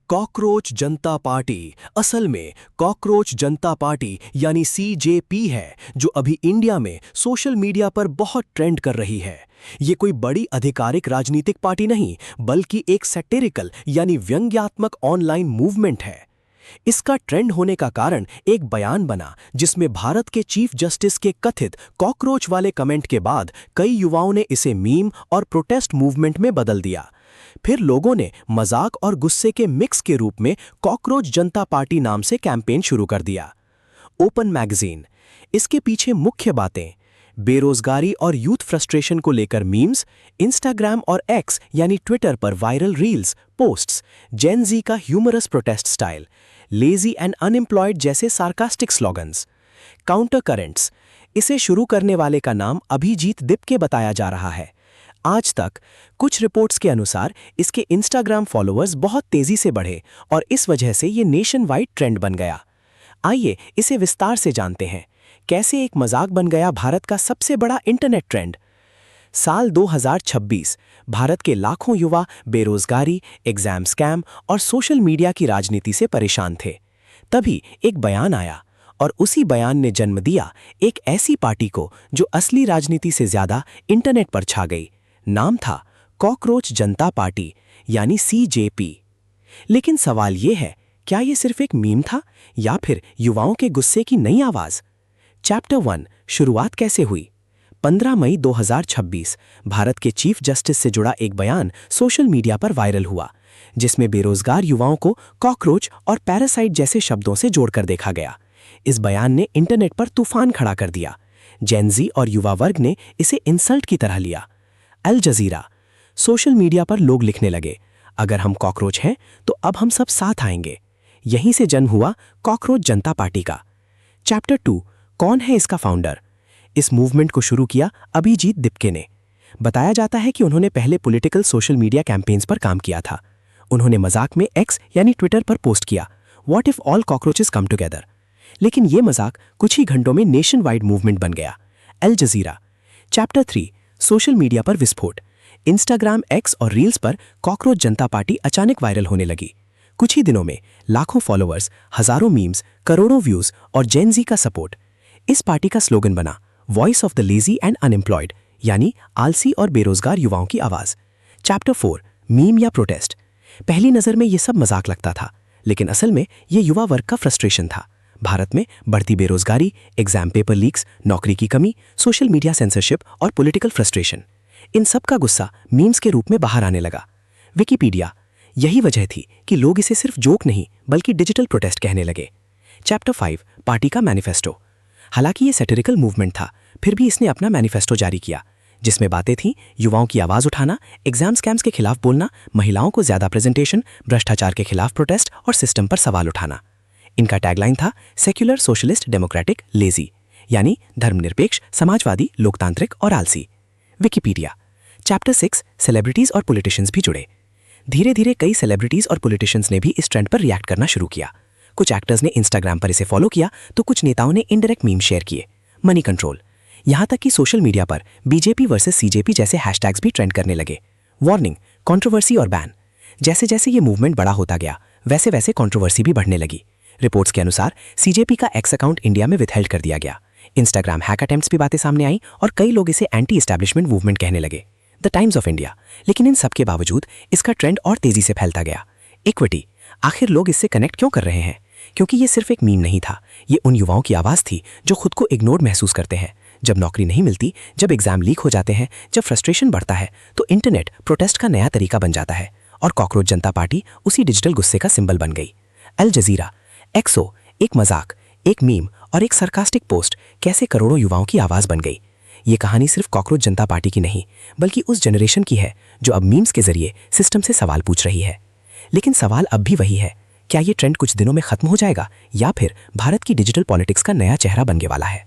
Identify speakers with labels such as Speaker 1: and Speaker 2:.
Speaker 1: Cockroach जनता party असल में cockroach जनता party यानी सीजेपी है, जो अभी इंडिया में सोशल मीडिया पर बहुत ट्रेंड कर रही है। ये कोई बड़ी आधिकारिक राजनीतिक पार्टी नहीं, बल्कि एक सैटिरिकल यानी व्यंग्यात्मक ऑनलाइन मूवमेंट है। इसका ट्रेंड होने का कारण एक बयान बना, जिसमें भारत के चीफ जस्टिस के कथित कॉकरोच वाले कमेंट के बाद कई युवाओं ने इसे मीम और प्रोटेस्ट मूवमेंट में बदल दिया। फिर लोगों ने मजाक और गुस्से के मिक्स के रूप में कॉकरोच जनता पार्टी नाम से कैंपेन शुरू कर दिया। ओपन मैगजीन, इसके पीछे मुख्य बातें: बेरोजगारी और यूथ फ्रस्ट्रेशन को लेकर मीम्स, इंस्टाग्राम और एक्स यानी ट्विटर पर viral reels, posts, Gen Z का humorous protest style, lazy and unemployed जैसे सार्कास्टिक स्लोगन्स। काउंटर करंट्स, इसे शुरू करने वाले का नाम अभिजीत दिपके बताया जा रहा है। आज तक कुछ रिपोर्ट्स के अनुसार इसके इंस्टाग्राम फॉलोअर्स बहुत तेजी से बढ़े और इस वजह से ये नेशन वाइड ट्रेंड बन गया। आइए इसे विस्तार से जानते हैं, कैसे एक मजाक बन गया भारत का सबसे बड़ा इंटरनेट ट्रेंड। साल 2026, भारत के लाखों युवा बेरोजगारी, एग्जाम स्कैम और सोशल मीडिया की राजनीति से परेशान थे। तभी एक बयान आया और उसी बयान ने जन्म दिया एक ऐसी पार्टी को जो असली राजनीति से ज्यादा इंटरनेट पर छा गई। नाम था कॉकरोच जनता पार्टी यानी सीजेपी। लेकिन सवाल यह है, क्या यह सिर्फ एक मीम था या फिर युवाओं के गुस्से की नई आवाज? चैप्टर 1, शुरुआत कैसे हुई। 15 मई 2026, भारत के चीफ जस्टिस से जुड़ा एक बयान सोशल मीडिया पर वायरल हुआ, जिसमें बेरोजगार युवाओं को कॉकरोच और पैरासाइट जैसे शब्दों से जोड़कर देखा गया। इस बयान ने इंटरनेट पर तूफान खड़ा कर दिया। जेन जी और युवा वर्ग ने इसे इंसल्ट की तरह लिया। अल जजीरा, सोशल मीडिया पर लोग लिखने लगे, अगर हम कॉकरोच हैं तो अब हम सब साथ आएंगे। यहीं से जन्म हुआ कॉकरोच जनता पार्टी का। चैप्टर 2, कौन है इसका फाउंडर? इस मूवमेंट को शुरू किया अभिजीत दिपके ने। बताया जाता है कि उन्होंने पहले पॉलिटिकल सोशल मीडिया कैंपेन्स पर काम किया था। उन्होंने मजाक में एक्स यानी ट्विटर पर पोस्ट किया, what if all cockroaches come together. लेकिन यह मजाक कुछ ही घंटों में नेशन वाइड मूवमेंट बन गया। अल जजीरा। चैप्टर 3, सोशल मीडिया पर विस्फोट। इंस्टाग्राम, एक्स और रील्स पर कॉकरोच जनता पार्टी अचानक वायरल होने लगी। कुछ ही दिनों में लाखों फॉलोअर्स, हजारों मीम्स, करोड़ों व्यूज और जेन जी का सपोर्ट। इस पार्टी का स्लोगन बना, voice of the lazy and unemployed, यानी आलसी और बेरोजगार युवाओं की आवाज। चैप्टर 4, मीम या प्रोटेस्ट। पहली नजर में यह सब मजाक लगता था, लेकिन असल में यह युवा वर्ग का फ्रस्ट्रेशन था। भारत में बढ़ती बेरोजगारी, एग्जाम पेपर लीक्स, नौकरी की कमी, सोशल मीडिया सेंसरशिप और पॉलिटिकल फ्रस्ट्रेशन, इन सब का गुस्सा मीम्स के रूप में बाहर आने लगा। विकिपीडिया, यही वजह थी कि लोग इसे सिर्फ जोक नहीं बल्कि डिजिटल प्रोटेस्ट कहने लगे। चैप्टर 5, पार्टी का मैनिफेस्टो। हालांकि ये सैटिरिकल मूवमेंट था, फिर भी इसने अपना मैनिफेस्टो जारी किया, जिसमें बातें थीं युवाओं की आवाज उठाना, एग्जाम स्कैम्स के खिलाफ बोलना, महिलाओं को ज्यादा प्रेजेंटेशन, भ्रष्टाचार के खिलाफ प्रोटेस्ट और सिस्टम पर सवाल उठाना। इनका टैगलाइन था सेक्युलर, सोशलिस्ट, डेमोक्रेटिक, लेजी, यानी धर्मनिरपेक्ष, समाजवादी, लोकतांत्रिक और आलसी। विकिपीडिया। चैप्टर 6, सेलिब्रिटीज और पॉलिटिशियंस भी जुड़े। धीरे धीरे कई सेलिब्रिटीज और पॉलिटिशियंस ने भी इस ट्रेंड पर रिएक्ट करना शुरू किया। कुछ एक्टर्स ने इंस्टाग्राम पर इसे फॉलो किया तो कुछ नेताओं ने इनडायरेक्ट मीम शेयर किए। मनी कंट्रोल, यहां तक कि सोशल मीडिया पर बीजेपी वर्सेस सीजेपी जैसे हैशटैग्स भी ट्रेंड करने लगे। वार्निंग, कंट्रोवर्सी और बैन। जैसे जैसे ये मूवमेंट बड़ा होता गया, वैसे वैसे कंट्रोवर्सी भी बढ़ने लगी। रिपोर्ट्स के अनुसार सीजेपी का एक्स अकाउंट इंडिया में विथहेल्ड कर दिया गया। इंस्टाग्राम हैक अटेम्प्ट्स भी बातें सामने आई और कई लोग इसे एंटी एस्टैब्लिशमेंट मूवमेंट कहने लगे। द टाइम्स ऑफ इंडिया, लेकिन इन सब के बावजूद इसका ट्रेंड और तेजी से फैलता गया। इक्विटी, आखिर लोग इससे कनेक्ट क्यों कर रहे हैं? क्योंकि ये सिर्फ एक मीम नहीं था, ये उन युवाओं की आवाज थी जो खुद को इग्नोर्ड महसूस करते हैं। जब नौकरी नहीं मिलती, जब एग्जाम लीक हो जाते हैं, जब फ्रस्ट्रेशन बढ़ता है, तो इंटरनेट प्रोटेस्ट का नया तरीका बन जाता है और कॉकरोच जनता पार्टी उसी डिजिटल गुस्से का सिंबल बन गई। अल जजीरा, एक्सो, एक मजाक, एक मीम और एक सरकास्टिक पोस्ट कैसे करोड़ों युवाओं की आवाज बन गई। ये कहानी सिर्फ कॉकरोच जनता पार्टी की नहीं, बल्कि उस जनरेशन की है जो अब मीम्स के जरिए सिस्टम से सवाल पूछ रही है। लेकिन सवाल अब भी वही है, क्या ये ट्रेंड कुछ दिनों में खत्म हो जाएगा या फिर भारत की डिजिटल पॉलिटिक्स का नया चेहरा बनने वाला है?